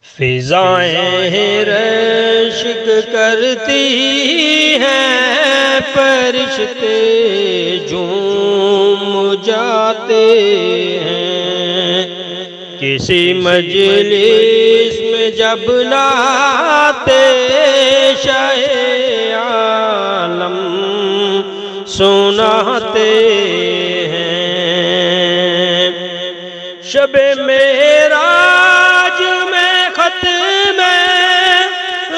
فضائیں رشک کرتی ہیں، فرشتے جھوم جاتے ہیں، کسی مجلس میں جب نعتِ شاہ عالم سناتے ہیں۔ شب معراج میں ختم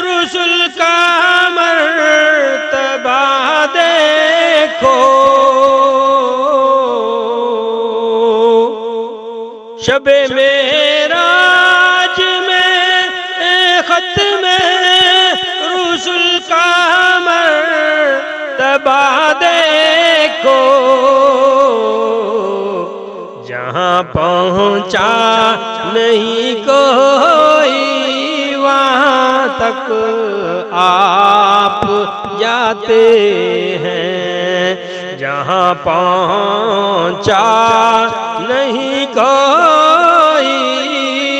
رسل کا مرتبہ دیکھو، شب معراج میں ختم رسل کا مرتبہ دیکھو، جہاں پہنچا نہیں کوئی وہاں تک آپ جاتے ہیں، جہاں پہنچا نہیں کوئی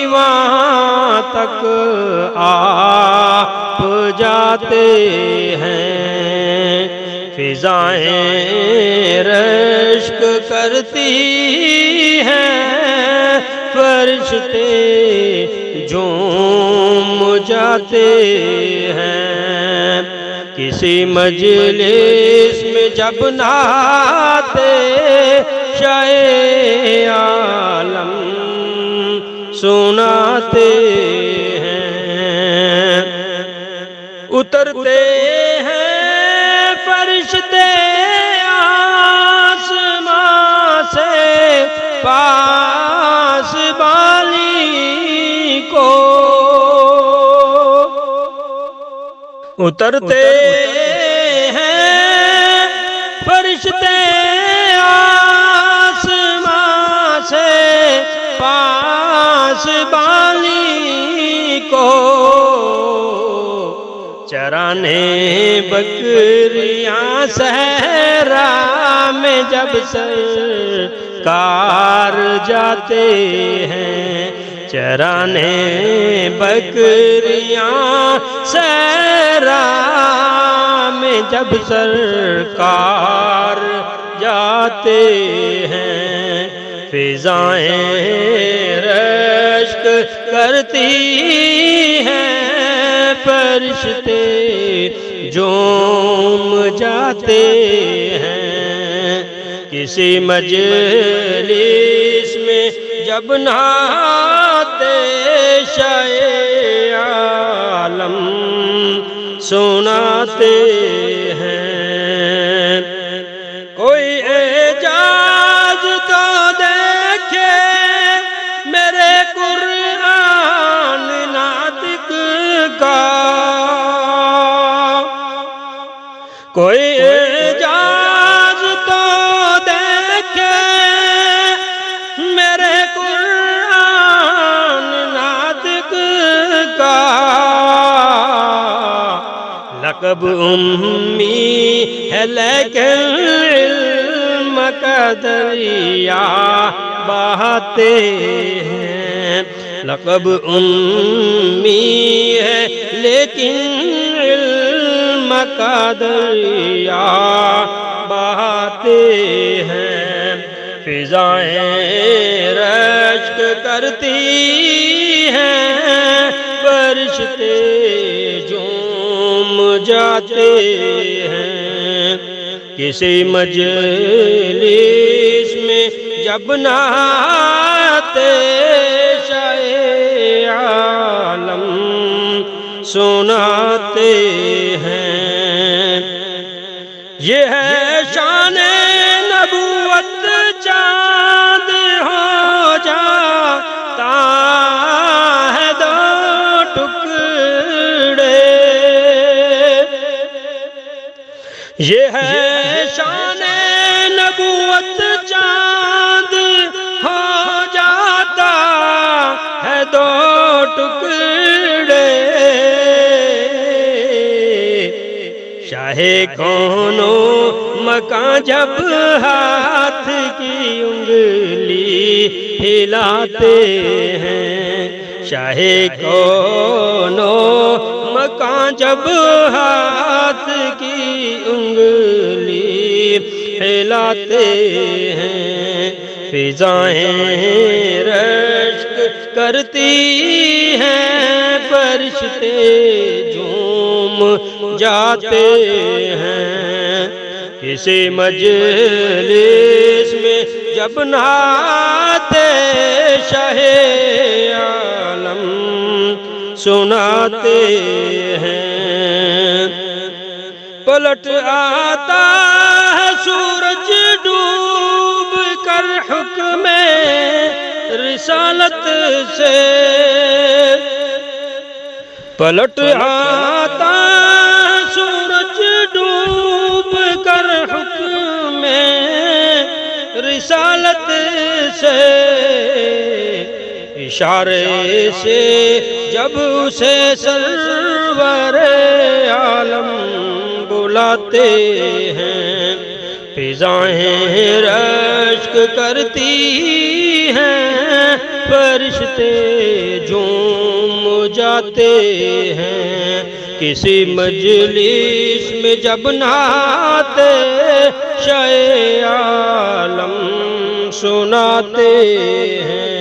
وہاں تک آپ جاتے ہیں۔ فضائیں رشک کرتی ہیں، فرشتے جھوم جاتے ہیں، کسی مجلس میں جب نعتِ شاہ عالم سناتے ہیں۔ اترتے ہیں فرشتے آسمان سے پاس بالی کو، اترتے ہیں فرشتے آسمان سے پاس بالی کو، چرانے بکریاں صحرا میں جب سرکار جاتے ہیں، چرانے بکریاں صحرا میں جب سرکار جاتے ہیں، فضائیں رشک کرتی ہیں، فرشتے جھوم جاتے ہیں، کسی مجلس میں جب نعتِ شاہ عالم سناتے ہیں۔ کوئی اعجاز تو دیکھے میرے قرآن ناطق کا، کوئی اعجاز تو دیکھے میرے قرآن ناطق کا، لقب امی ہے لیکن علم کا دریا بہاتے ہیں، لقب امی ہے لیکن علم کا دریا بہاتے ہیں، فضائیں رشک کرتی ہیں، فرشتے جھوم جاتے ہیں، کسی مجلس میں جب نعتِ شاہ عالم سناتے ہیں۔ یہ ہے شان نبوت، چاند ہو جاتا ہے دو ٹکڑے، یہ ہے شان نبوت، چاند ہو جاتا ہے دو ٹکڑے، شاہ کونو مکان جب ہاتھ کی انگلی ہلاتے ہیں، شاہ کونو مکان جب ہاتھ کی انگلی ہلاتے ہیں، فضائیں رشک کرتی ہیں، فرشتے جھوم جاتے ہیں۔ کسی مجلس میں جب نعت شاہ عالم سناتے ہیں، پلٹ آتا ہے سورج ڈوب کر حکم رسالت سے، پلٹ آتا ہے سورج ڈوب کر حکم رسالت سے، اشارے سے جب اسے سرور عالم بلاتے ہیں، فضائیں رشک کرتی ہیں، فرشتے جھوم جاتے ہیں۔ کسی مجلس میں جب نعت شاہ عالم سناتے ہیں،